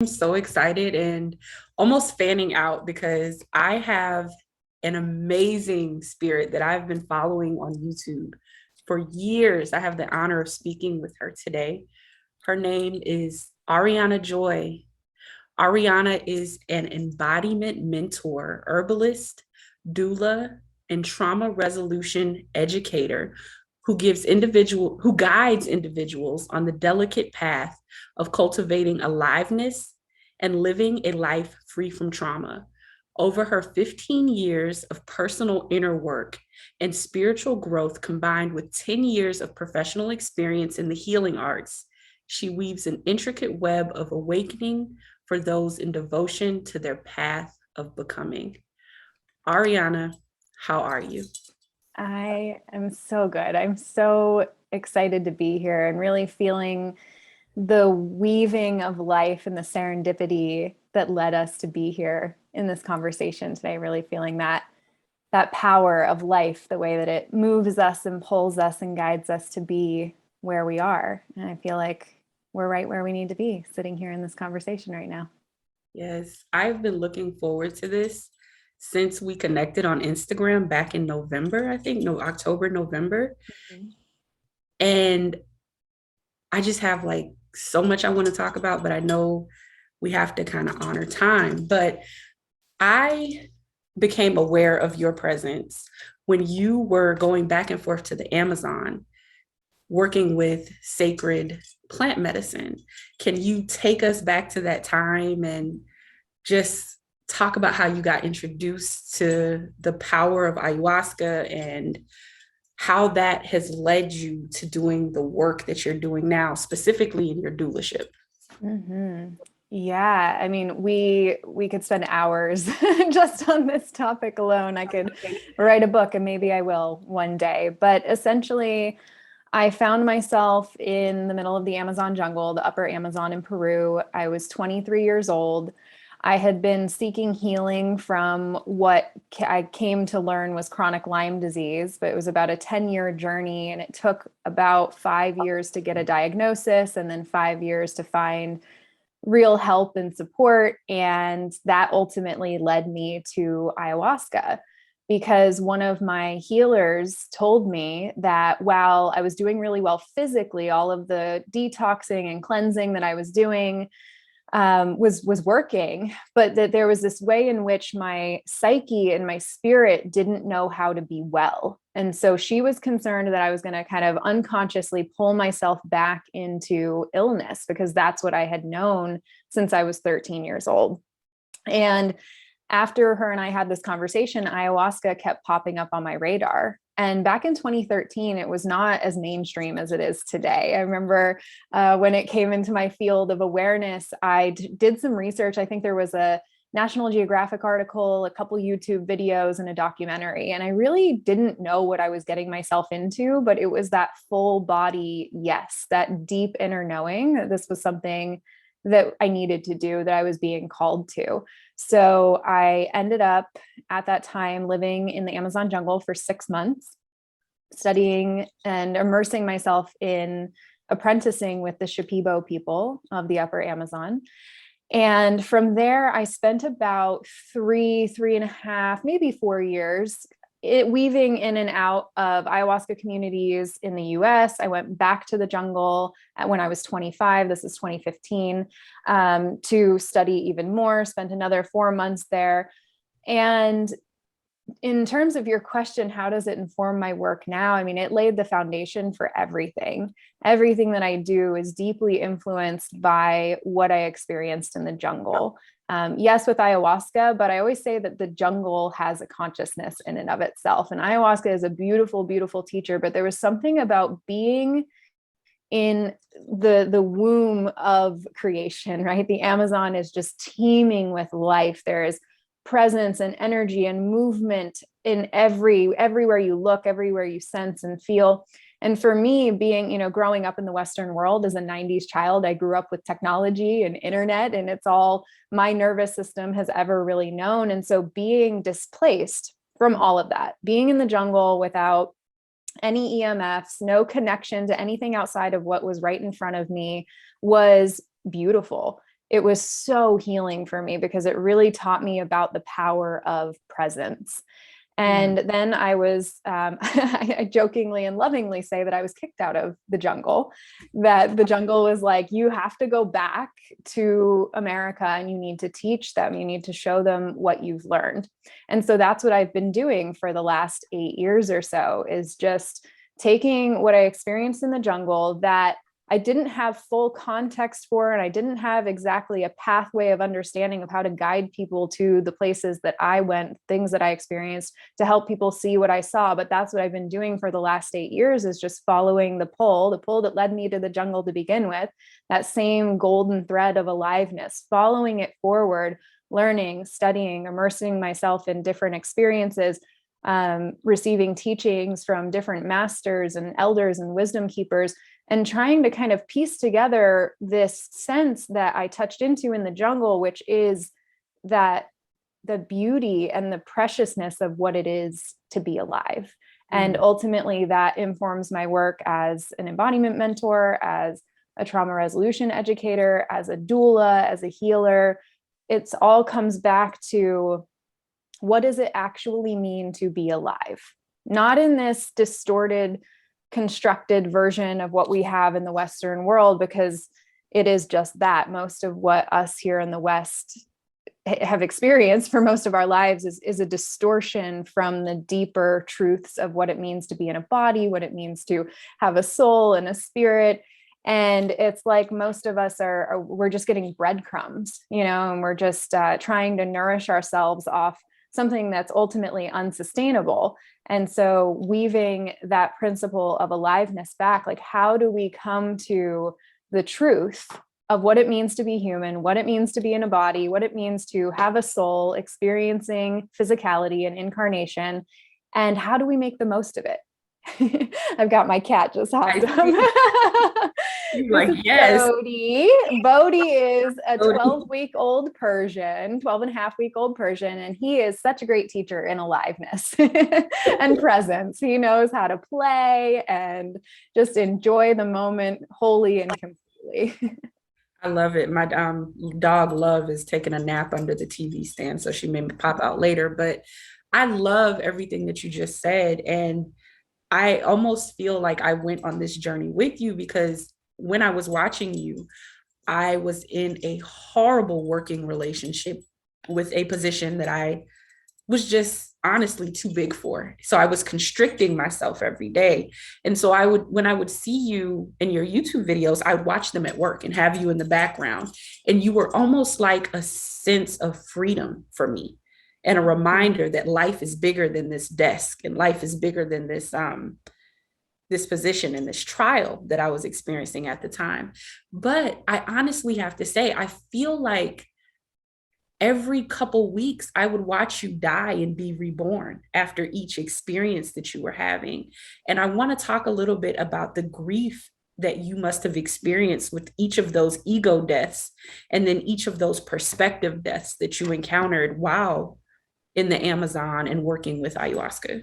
I'm so excited and almost fanning out because I have an amazing spirit that I've been following on YouTube for years. I have the honor of speaking with her today. Her name is Aurianna Joy. Aurianna is an embodiment mentor, herbalist, doula, and trauma resolution educator who guides individuals on the delicate path of cultivating aliveness and living a life free from trauma. Over her 15 years of personal inner work and spiritual growth, combined with 10 years of professional experience in the healing arts, she weaves an intricate web of awakening for those in devotion to their path of becoming. Aurianna, how are you? I am so good. I'm so excited to be here and really feeling the weaving of life and the serendipity that led us to be here in this conversation today. Really feeling that power of life, the way that it moves us and pulls us and guides us to be where we are. And I feel like we're right where we need to be, sitting here in this conversation right now. Yes, I've been looking forward to this since we connected on Instagram back in November, I think, no, October, November. Mhm. And I just have like so much I want to talk about, but I know we have to kind of honor time. But I became aware of your presence when you were going back and forth to the Amazon working with sacred plant medicine. Can you take us back to that time and just talk about how you got introduced to the power of ayahuasca and how that has led you to doing the work that you're doing now, specifically in your doulaship? Mm-hmm. Yeah, I mean, we could spend hours just on this topic alone. I could write a book, and maybe I will one day. But essentially, I found myself in the middle of the Amazon jungle, the upper Amazon in Peru. I was 23 years old. I had been seeking healing from what I came to learn was chronic Lyme disease, but it was about a 10-year journey, and it took about 5 years to get a diagnosis and then 5 years to find real help and support. And that ultimately led me to ayahuasca because one of my healers told me that while I was doing really well physically, all of the detoxing and cleansing that I was doing was working, but that there was this way in which my psyche and my spirit didn't know how to be well. And so she was concerned that I was going to kind of unconsciously pull myself back into illness because that's what I had known since I was 13 years old. And after her and I had this conversation, ayahuasca kept popping up on my radar. And back in 2013, it was not as mainstream as it is today. I remember when it came into my field of awareness, I did some research. I think there was a National Geographic article, a couple YouTube videos, and a documentary. And I really didn't know what I was getting myself into, but it was that full body yes, that deep inner knowing that this was something that I needed to do, that I was being called to. So I ended up at that time living in the Amazon jungle for 6 months, studying and immersing myself in apprenticing with the Shipibo people of the upper Amazon. And from there, I spent about 3.5, maybe 4 years weaving in and out of ayahuasca communities in the US. I went back to the jungle when I was 25. This is 2015, to study even more, spent another 4 months there. And in terms of your question, how does it inform my work now? I mean, it laid the foundation for everything. Everything that I do is deeply influenced by what I experienced in the jungle. Yes, with ayahuasca, but I always say that the jungle has a consciousness in and of itself. And ayahuasca is a beautiful, beautiful teacher, but there was something about being in the womb of creation, right? The Amazon is just teeming with life. There is presence and energy and movement in everywhere you look, everywhere you sense and feel. And for me, being, growing up in the Western world as a 90s child, I grew up with technology and internet, and it's all my nervous system has ever really known. And so being displaced from all of that, being in the jungle without any EMFs, no connection to anything outside of what was right in front of me, was beautiful. it was so healing for me because it really taught me about the power of presence. And then I was, I jokingly and lovingly say that I was kicked out of the jungle, that the jungle was like, you have to go back to America and you need to teach them, you need to show them what you've learned. And so that's what I've been doing for the last 8 years or so, is just taking what I experienced in the jungle that I didn't have full context for, and I didn't have exactly a pathway of understanding of how to guide people to the places that I went, things that I experienced, to help people see what I saw. But that's what I've been doing for the last 8 years, is just following the pull that led me to the jungle to begin with, that same golden thread of aliveness, following it forward, learning, studying, immersing myself in different experiences, receiving teachings from different masters and elders and wisdom keepers, and trying to kind of piece together this sense that I touched into in the jungle, which is that the beauty and the preciousness of what it is to be alive. And ultimately that informs my work as an embodiment mentor, as a trauma resolution educator, as a doula, as a healer. It's all comes back to, what does it actually mean to be alive? Not in this distorted, constructed version of what we have in the Western world, because it is just that. Most of what us here in the West have experienced for most of our lives is a distortion from the deeper truths of what it means to be in a body, what it means to have a soul and a spirit. And it's like most of us we're just getting breadcrumbs, and we're just trying to nourish ourselves off something that's ultimately unsustainable. And so weaving that principle of aliveness back, like, how do we come to the truth of what it means to be human, what it means to be in a body, what it means to have a soul experiencing physicality and incarnation, and how do we make the most of it? I've got my cat just hopped up. Like, yes. Bodhi. Bodhi is a 12-week-old Persian, 12-and-a-half-week-old Persian, and he is such a great teacher in aliveness and presence. He knows how to play and just enjoy the moment wholly and completely. I love it. My dog Love is taking a nap under the TV stand, so she may pop out later. But I love everything that you just said. And I almost feel like I went on this journey with you, because when I was watching you, I was in a horrible working relationship with a position that I was just honestly too big for. So I was constricting myself every day. And so when I would see you in your YouTube videos, I would watch them at work and have you in the background. And you were almost like a sense of freedom for me, and a reminder that life is bigger than this desk, and life is bigger than this position and this trial that I was experiencing at the time. But I honestly have to say, I feel like every couple weeks I would watch you die and be reborn after each experience that you were having. And I want to talk a little bit about the grief that you must have experienced with each of those ego deaths, and then each of those perspective deaths that you encountered while in the Amazon and working with ayahuasca.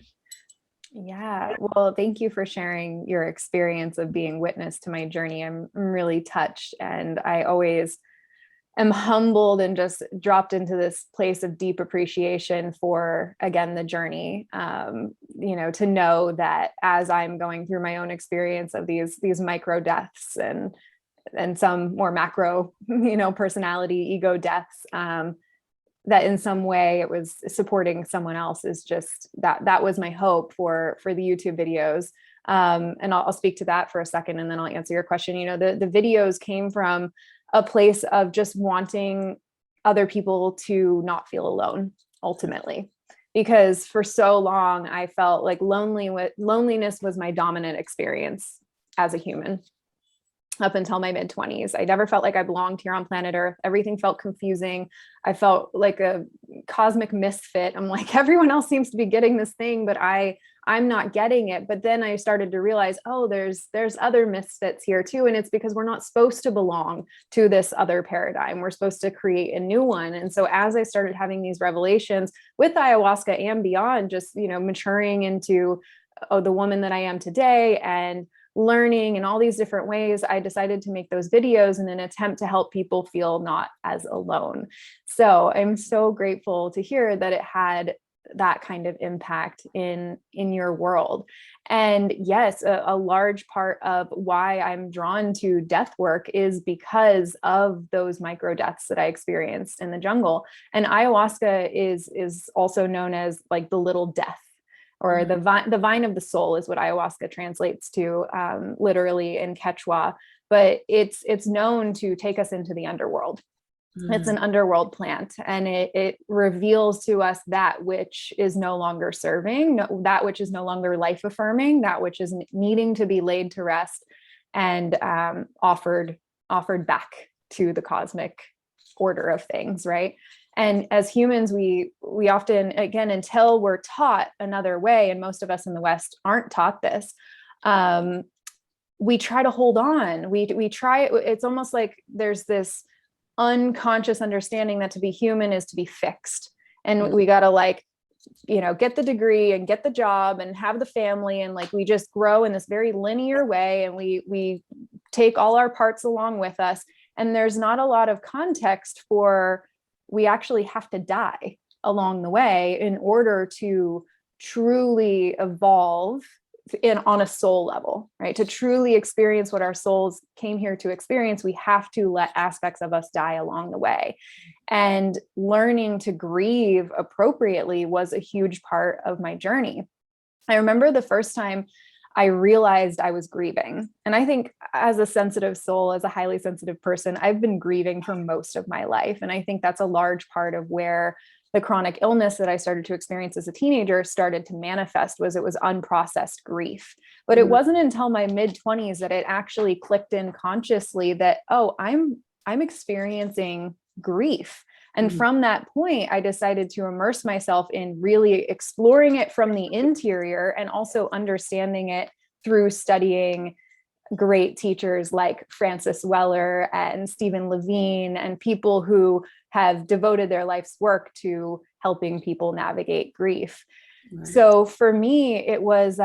Yeah. Well, thank you for sharing your experience of being witness to my journey. I'm really touched, and I always am humbled and just dropped into this place of deep appreciation for, again, the journey. To know that as I'm going through my own experience of these micro deaths and some more macro, personality ego deaths, that in some way it was supporting someone else, is just that was my hope for the YouTube videos. And I'll speak to that for a second, and then I'll answer your question. The videos came from a place of just wanting other people to not feel alone, ultimately, because for so long I felt like loneliness was my dominant experience as a human. Up until my mid-20s, I never felt like I belonged here on planet Earth. Everything felt confusing. I felt like a cosmic misfit. I'm like, everyone else seems to be getting this thing, but I'm not getting it. But then I started to realize, oh, there's other misfits here too. And it's because we're not supposed to belong to this other paradigm. We're supposed to create a new one. And so as I started having these revelations with ayahuasca and beyond, just, maturing into the woman that I am today, and learning in all these different ways, I decided to make those videos in an attempt to help people feel not as alone. So I'm so grateful to hear that it had that kind of impact in your world. And yes, a large part of why I'm drawn to death work is because of those micro deaths that I experienced in the jungle. And ayahuasca is also known as like the little death, or the vine of the soul is what ayahuasca translates to, literally in Quechua. But it's known to take us into the underworld. It's an underworld plant, and it reveals to us that which is no longer serving, that which is no longer life affirming, that which is needing to be laid to rest and offered back to the cosmic order of things, right? And as humans, we often, again, until we're taught another way, and most of us in the West aren't taught this, we try to hold on. We try, it's almost like there's this unconscious understanding that to be human is to be fixed, and we got to, like, get the degree and get the job and have the family, and like we just grow in this very linear way, and we take all our parts along with us, and there's not a lot of context for we actually have to die along the way in order to truly evolve on a soul level, right? To truly experience what our souls came here to experience, we have to let aspects of us die along the way. And learning to grieve appropriately was a huge part of my journey. I remember the first time I realized I was grieving. And I think as a sensitive soul, as a highly sensitive person, I've been grieving for most of my life. And I think that's a large part of where the chronic illness that I started to experience as a teenager started to manifest. It was unprocessed grief. But it wasn't until my mid-20s that it actually clicked in consciously that, oh, I'm experiencing grief. And from that point, I decided to immerse myself in really exploring it from the interior, and also understanding it through studying great teachers like Francis Weller and Stephen Levine, and people who have devoted their life's work to helping people navigate grief. Right. So for me, it was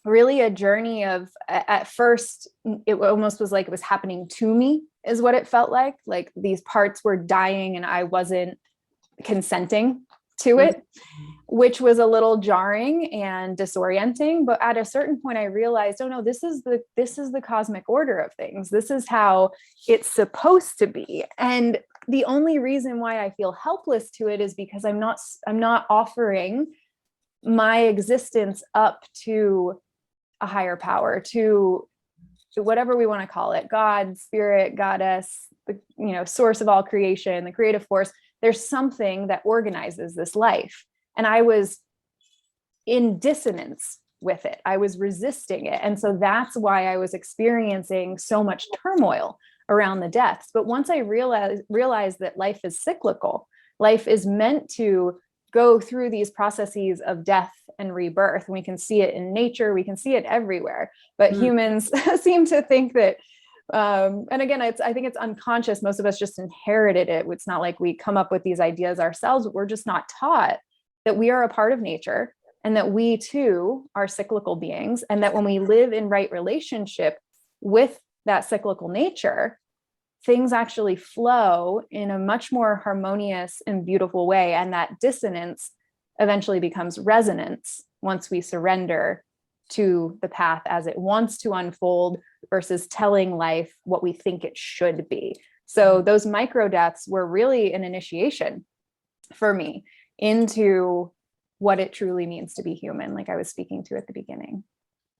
really a journey of, at first, it almost was like it was happening to me, is what it felt like. Like these parts were dying and I wasn't consenting to it, which was a little jarring and disorienting. But at a certain point, I realized, oh no, this is the cosmic order of things. This is how it's supposed to be. And the only reason why I feel helpless to it is because I'm not offering my existence up to a higher power, to whatever we want to call it, God, spirit, goddess, the source of all creation, the creative force. There's something that organizes this life. And I was in dissonance with it. I was resisting it. And so that's why I was experiencing so much turmoil around the deaths. But once I realized that life is cyclical, life is meant to go through these processes of death and rebirth. And we can see it in nature. We can see it everywhere. But humans seem to think that, and again, I think it's unconscious. Most of us just inherited it. It's not like we come up with these ideas ourselves, but we're just not taught that we are a part of nature, and that we too are cyclical beings. And that when we live in right relationship with that cyclical nature, things actually flow in a much more harmonious and beautiful way. And that dissonance eventually becomes resonance once we surrender to the path as it wants to unfold, versus telling life what we think it should be. So those micro deaths were really an initiation for me into what it truly means to be human, like I was speaking to at the beginning.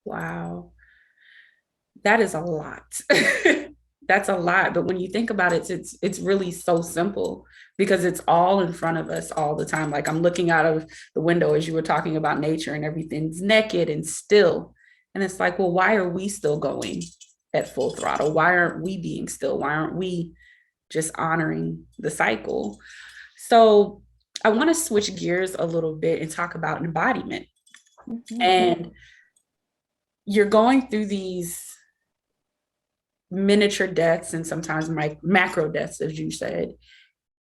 Wow. That is a lot. That's a lot. But when you think about it, it's really so simple, because it's all in front of us all the time. Like I'm looking out of the window as you were talking about nature, and everything's naked and still. And it's like, well, why are we still going at full throttle? Why aren't we being still? Why aren't we just honoring the cycle? So I want to switch gears a little bit and talk about embodiment. And you're going through these miniature deaths and sometimes macro deaths, as you said.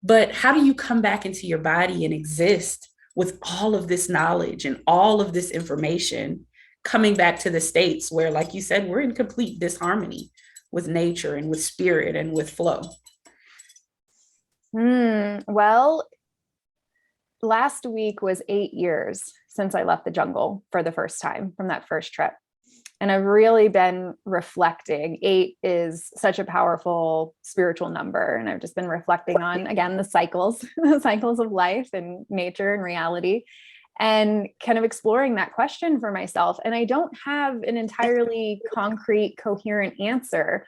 But how do you come back into your body and exist with all of this knowledge and all of this information coming back to the States where, like you said, we're in complete disharmony with nature and with spirit and with flow? Well, last week was 8 years since I left the jungle for the first time from that first trip. And I've really been reflecting. 8 is such a powerful spiritual number. And I've just been reflecting on, again, the cycles, the cycles of life and nature and reality, and kind of exploring that question for myself. And I don't have an entirely concrete, coherent answer,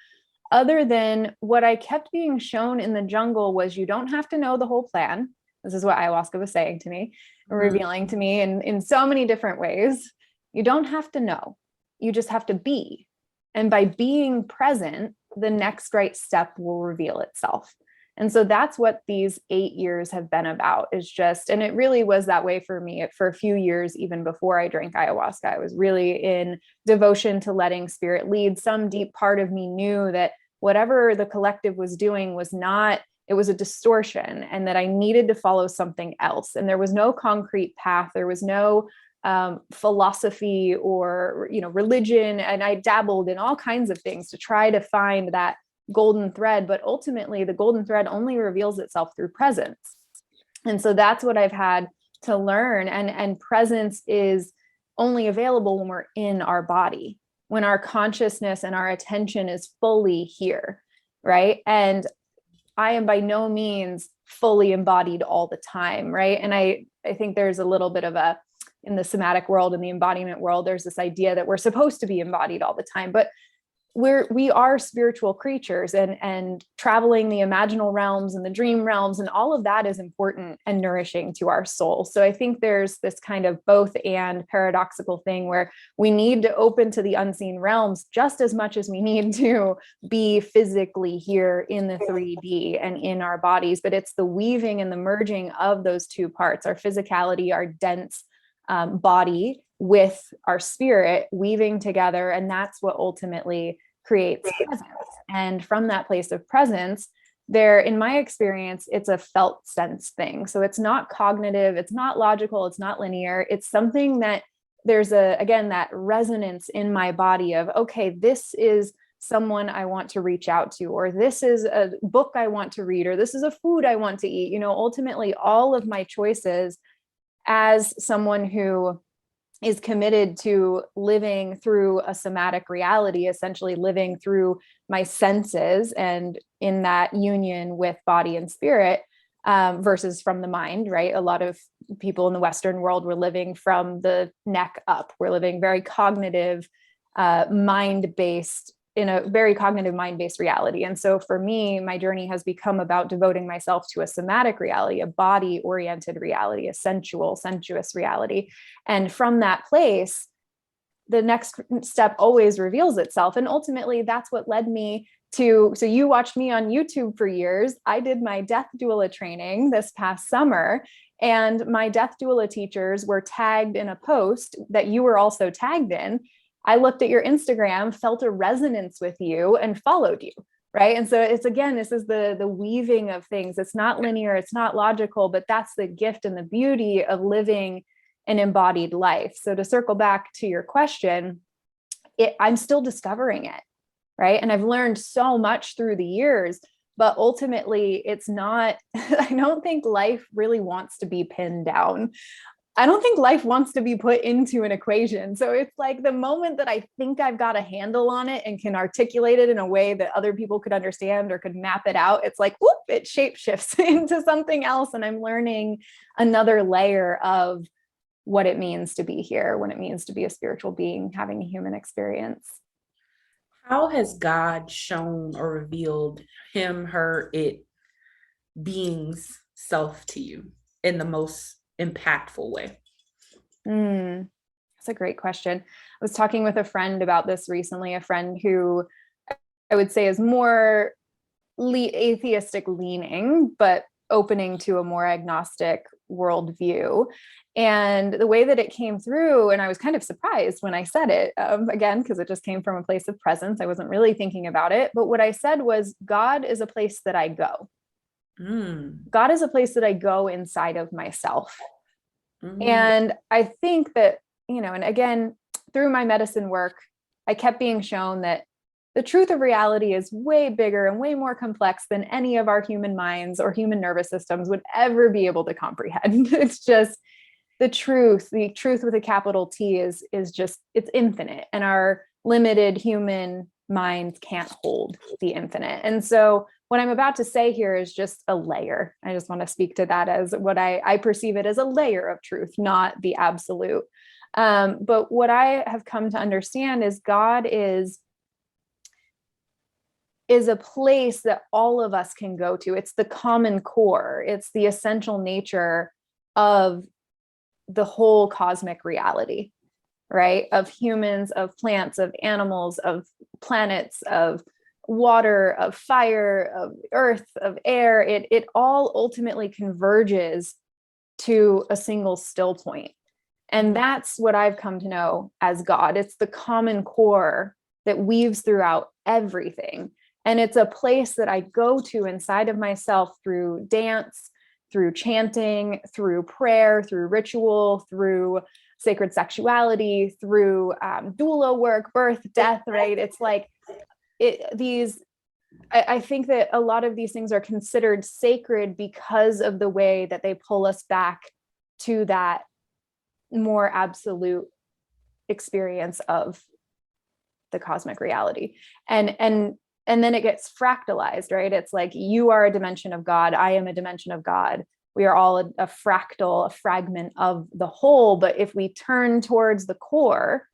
other than what I kept being shown in the jungle was you don't have to know the whole plan. This is what ayahuasca was saying to me, revealing to me in so many different ways. You don't have to know. You just have to be. And by being present, the next right step will reveal itself. And so that's what these 8 years have been about, is just, and it really was that way for me for a few years, even before I drank ayahuasca. I was really in devotion to letting spirit lead. Some deep part of me knew that whatever the collective was doing was not, it was a distortion, and that I needed to follow something else. And there was no concrete path. There was no philosophy or, religion. And I dabbled in all kinds of things to try to find that golden thread. But ultimately, the golden thread only reveals itself through presence. And so that's what I've had to learn. And presence is only available when we're in our body, when our consciousness and our attention is fully here, right? And I am by no means fully embodied all the time, right? And I think there's a little bit of in the somatic world, in the embodiment world, there's this idea that we're supposed to be embodied all the time, but we are spiritual creatures, and traveling the imaginal realms and the dream realms and all of that is important and nourishing to our soul. So I think there's this kind of both and paradoxical thing where we need to open to the unseen realms just as much as we need to be physically here in the 3D and in our bodies. But it's the weaving and the merging of those two parts, our physicality, our dense body with our spirit weaving together. And that's what ultimately creates presence. And from that place of presence, there, in my experience, it's a felt sense thing. So it's not cognitive, it's not logical, it's not linear. It's something that there's again, that resonance in my body of, okay, this is someone I want to reach out to, or this is a book I want to read, or this is a food I want to eat. Ultimately, all of my choices as someone who is committed to living through a somatic reality, essentially living through my senses and in that union with body and spirit, versus from the mind, right? A lot of people in the Western world were living from the neck up. We're living very cognitive, mind-based, in a very cognitive mind-based reality. And so for me, my journey has become about devoting myself to a somatic reality, a body-oriented reality, a sensual, sensuous reality. And from that place, the next step always reveals itself. And ultimately, that's what led me to, so you watched me on YouTube for years. I did my death doula training this past summer, and my death doula teachers were tagged in a post that you were also tagged in. I looked at your Instagram, felt a resonance with you, and followed you, right? And so it's, again, this is the weaving of things. It's not linear, it's not logical, but that's the gift and the beauty of living an embodied life. So to circle back to your question, I'm still discovering it, right? And I've learned so much through the years, but ultimately it's not, I don't think life really wants to be pinned down. I don't think life wants to be put into an equation. So it's like the moment that I think I've got a handle on it and can articulate it in a way that other people could understand or could map it out, it's like, whoop, it shapeshifts into something else. And I'm learning another layer of what it means to be here, what it means to be a spiritual being, having a human experience. How has God shown or revealed him, her, it being's self to you in the most impactful way? That's a great question. I was talking with a friend about this recently, a friend who I would say is more atheistic leaning, but opening to a more agnostic worldview. And the way that it came through, and I was kind of surprised when I said it, again, because it just came from a place of presence. I wasn't really thinking about it. But what I said was, God is a place that I go. God is a place that I go inside of myself. And I think that, and again, through my medicine work, I kept being shown that the truth of reality is way bigger and way more complex than any of our human minds or human nervous systems would ever be able to comprehend. It's just the truth with a capital T is just, it's infinite, and our limited human minds can't hold the infinite. And so what I'm about to say here is just a layer. I just want to speak to that as what I perceive it as, a layer of truth, not the absolute. But what I have come to understand is God is a place that all of us can go to. It's the common core. It's the essential nature of the whole cosmic reality, right? Of humans, of plants, of animals, of planets, of water, of fire, of earth, of air. It all ultimately converges to a single still point. And that's what I've come to know as God. It's the common core that weaves throughout everything. And it's a place that I go to inside of myself through dance, through chanting, through prayer, through ritual, through sacred sexuality, through doula work, birth, death, right? It's like I think that a lot of these things are considered sacred because of the way that they pull us back to that more absolute experience of the cosmic reality. And then it gets fractalized, right? It's like, you are a dimension of God. I am a dimension of God. We are all a fractal, a fragment of the whole. But if we turn towards the core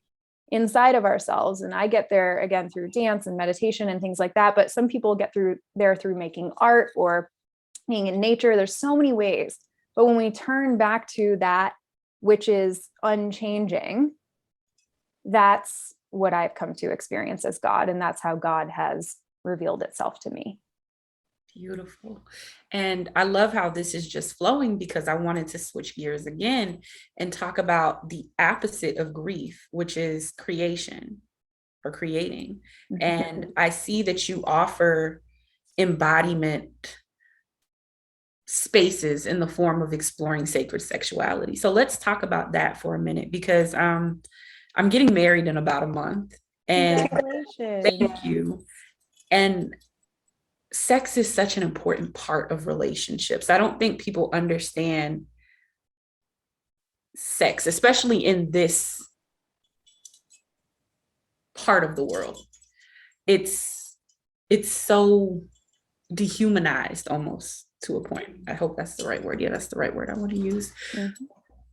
inside of ourselves, and I get there again through dance and meditation and things like that, but some people get through making art or being in nature. There's so many ways. But when we turn back to that which is unchanging, that's what I've come to experience as God. And that's how God has revealed itself to me. Beautiful. And I love how this is just flowing, because I wanted to switch gears again and talk about the opposite of grief, which is creation or creating. Mm-hmm. And I see that you offer embodiment spaces in the form of exploring sacred sexuality. So let's talk about that for a minute, because I'm getting married in about a month. And thank you. And sex is such an important part of relationships. I don't think people understand sex, especially in this part of the world. It's so dehumanized almost to a point. I hope that's the right word. Yeah, that's the right word I want to use. Mm-hmm.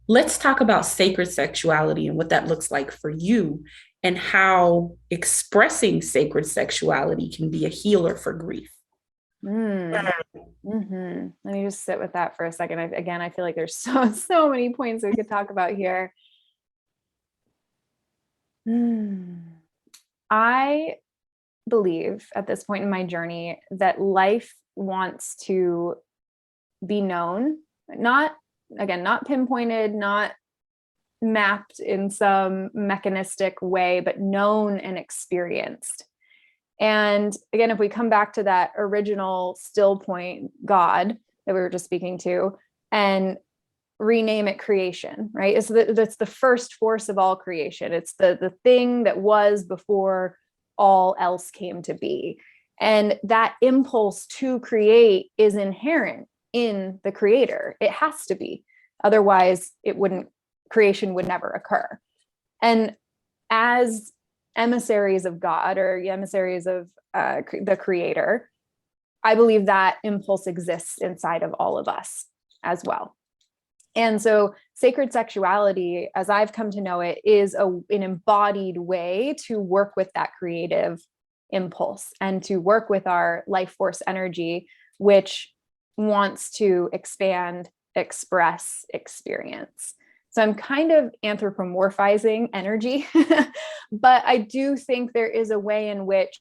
Let's talk about sacred sexuality and what that looks like for you, and how expressing sacred sexuality can be a healer for grief. Mm-hmm. Let me just sit with that for a second. I feel like there's so many points we could talk about here. I believe at this point in my journey that life wants to be known, not pinpointed, not mapped in some mechanistic way, but known and experienced. And again, if we come back to that original still point, God, that we were just speaking to, and rename it creation, right? That's the first force of all creation. It's the thing that was before all else came to be. And that impulse to create is inherent in the creator. It has to be. Otherwise, creation would never occur. And as emissaries of God, or emissaries of the creator, I believe that impulse exists inside of all of us as well. And so sacred sexuality, as I've come to know it, is an embodied way to work with that creative impulse and to work with our life force energy, which wants to expand, express, experience. So I'm kind of anthropomorphizing energy, but I do think there is a way in which,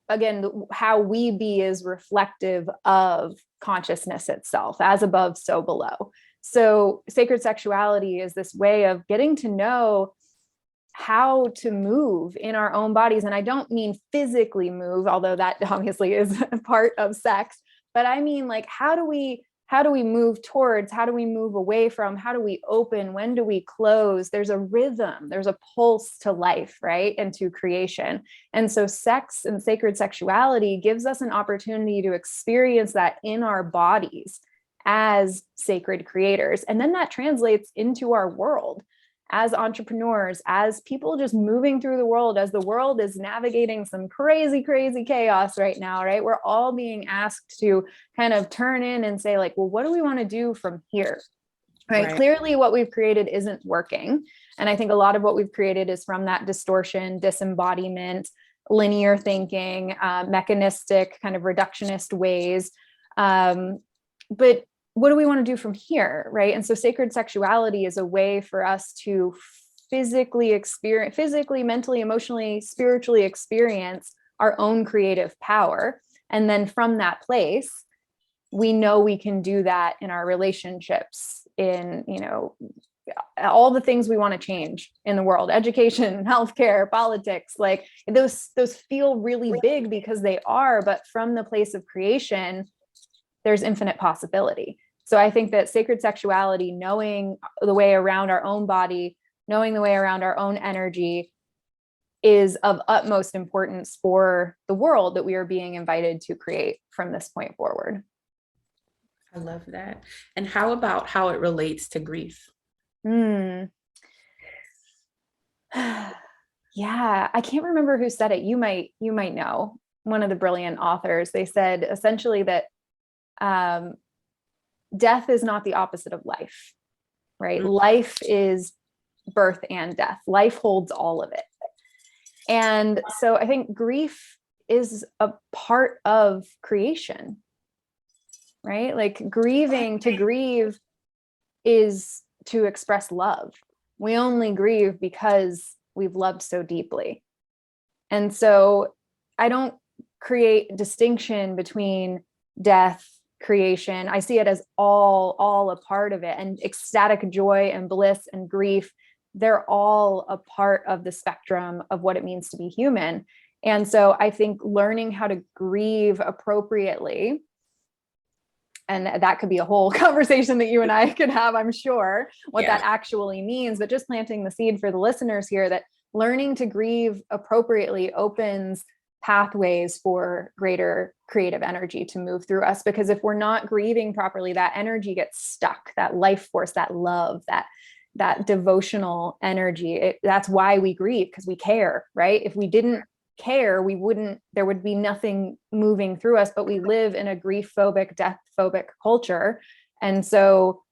again, how we be is reflective of consciousness itself, as above, so below. So sacred sexuality is this way of getting to know how to move in our own bodies. And I don't mean physically move, although that obviously is a part of sex, but I mean, like, how do we how do we move towards, how do we move away from, how do we open, when do we close? There's a rhythm, there's a pulse to life, right? And to creation. And so sex and sacred sexuality gives us an opportunity to experience that in our bodies as sacred creators. And then that translates into our world as entrepreneurs, as people just moving through the world, as the world is navigating some crazy, crazy chaos right now, right? We're all being asked to kind of turn in and say, like, well, what do we want to do from here? Right? Clearly, what we've created isn't working. And I think a lot of what we've created is from that distortion, disembodiment, linear thinking, mechanistic, kind of reductionist ways. But what do we want to do from here, right? And so sacred sexuality is a way for us to physically experience, physically, mentally, emotionally, spiritually experience our own creative power. And then from that place, we know we can do that in our relationships, in, you know, all the things we want to change in the world, education, healthcare, politics, like those feel really big because they are, but from the place of creation, there's infinite possibility. So I think that sacred sexuality, knowing the way around our own body, knowing the way around our own energy, is of utmost importance for the world that we are being invited to create from this point forward. I love that. And how about how it relates to grief? Yeah, I can't remember who said it. You might know, one of the brilliant authors. They said essentially that death is not the opposite of life, right? Mm-hmm. Life is birth and death. Life holds all of it. And so I think grief is a part of creation, right? Like grieving, to grieve is to express love. We only grieve because we've loved so deeply. And so I don't create distinction between death, creation. I see it as all a part of it. And ecstatic joy and bliss and grief, they're all a part of the spectrum of what it means to be human. And so I think learning how to grieve appropriately, and that could be a whole conversation that you and I could have, I'm sure, what that actually means, but just planting the seed for the listeners here that learning to grieve appropriately opens pathways for greater creative energy to move through us. Because if we're not grieving properly, that energy gets stuck, that life force, that love, that devotional energy. That's why we grieve, because we care, right? If we didn't care, there would be nothing moving through us, but we live in a grief phobic, death phobic culture. And so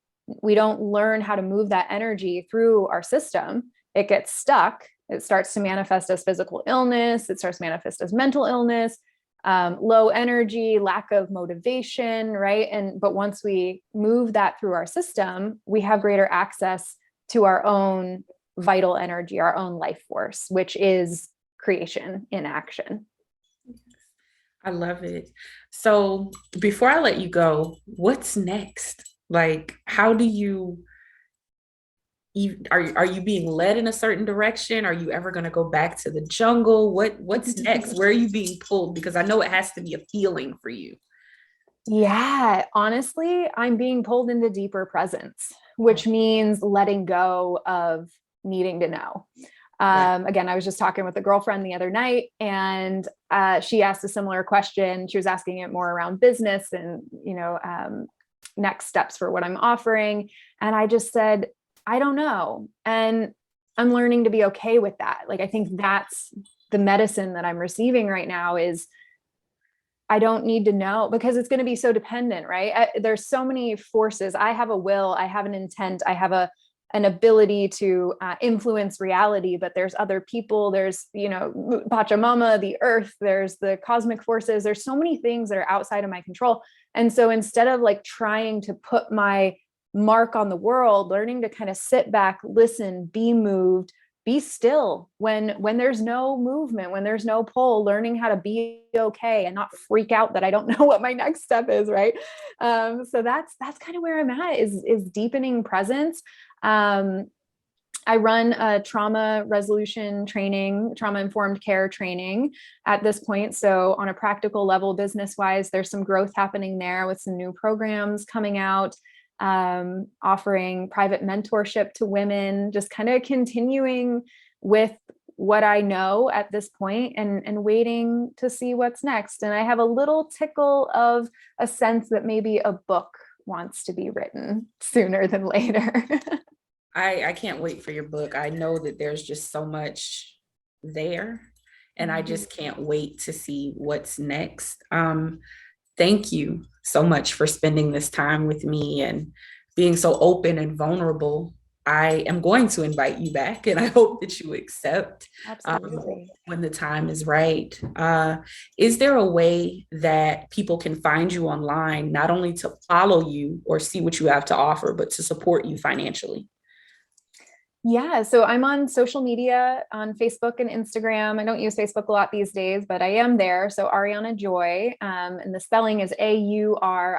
we don't learn how to move that energy through our system. It gets stuck. It starts to manifest as physical illness. It starts to manifest as mental illness, low energy, lack of motivation, right? But once we move that through our system, we have greater access to our own vital energy, our own life force, which is creation in action. I love it. So before I let you go, what's next? Like, how do you are you being led in a certain direction? Are you ever going to go back to the jungle? What's next? Where are you being pulled? Because I know it has to be a feeling for you. Yeah, honestly, I'm being pulled into deeper presence, which means letting go of needing to know. Again, I was just talking with a girlfriend the other night, and she asked a similar question. She was asking it more around business and, next steps for what I'm offering. And I just said, I don't know. And I'm learning to be okay with that. Like, I think that's the medicine that I'm receiving right now is I don't need to know, because it's going to be so dependent, right? There's so many forces. I have a will, I have an intent, I have an ability to influence reality, but there's other people, there's, Pachamama, the earth, there's the cosmic forces. There's so many things that are outside of my control. And so instead of like trying to put my mark on the world, learning to kind of sit back, listen, be moved, be still when there's no movement, when there's no pull, learning how to be okay and not freak out that I don't know what my next step is. Right. So that's kind of where I'm at is deepening presence. I run a trauma resolution training, trauma informed care training at this point. So, on a practical level, business wise, there's some growth happening there with some new programs coming out, offering private mentorship to women, just kind of continuing with what I know at this point and waiting to see what's next. And I have a little tickle of a sense that maybe a book wants to be written sooner than later. I can't wait for your book. I know that there's just so much there, and I just can't wait to see what's next. Thank you so much for spending this time with me and being so open and vulnerable. I am going to invite you back, and I hope that you accept Absolutely. when the time is right. Is there a way that people can find you online, not only to follow you or see what you have to offer, but to support you financially? Yeah, so I'm on social media on Facebook and Instagram. I don't use Facebook a lot these days, but I am there. So Ariana Joy, and the spelling is Aurianna.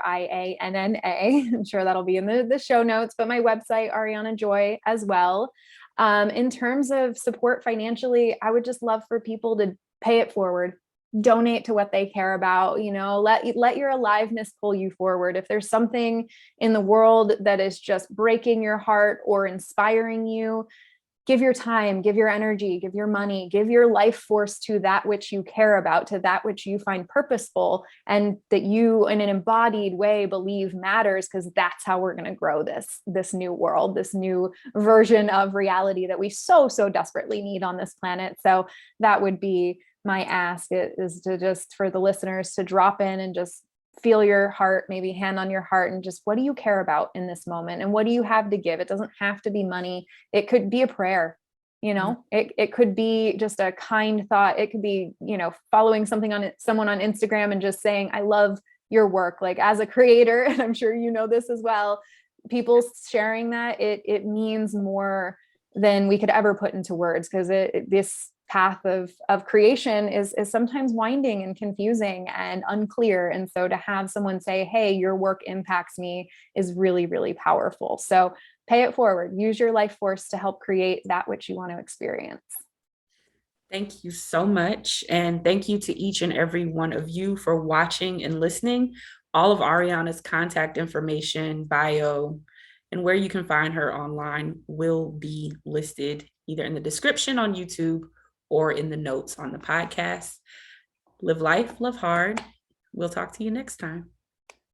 I'm sure that'll be in the show notes, but my website, Ariana Joy, as well. In terms of support financially, I would just love for people to pay it forward, donate to what they care about, let your aliveness pull you forward. If there's something in the world that is just breaking your heart or inspiring you, give your time, give your energy, give your money, give your life force to that which you care about, to that which you find purposeful and that you in an embodied way believe matters, because that's how we're going to grow this new world, this new version of reality that we so desperately need on this planet. So that would be my ask, is to just, for the listeners, to drop in and just feel your heart, maybe hand on your heart, and just, what do you care about in this moment? And what do you have to give? It doesn't have to be money. It could be a prayer. It could be just a kind thought. It could be, following someone on Instagram and just saying, I love your work. Like, as a creator, and I'm sure you know this as well, people sharing that, it means more than we could ever put into words, because this path of creation is sometimes winding and confusing and unclear. And so to have someone say, hey, your work impacts me, is really, really powerful. So pay it forward, use your life force to help create that which you want to experience. Thank you so much. And thank you to each and every one of you for watching and listening. All of Ariana's contact information, bio, and where you can find her online will be listed either in the description on YouTube or in the notes on the podcast. Live life, love hard. We'll talk to you next time.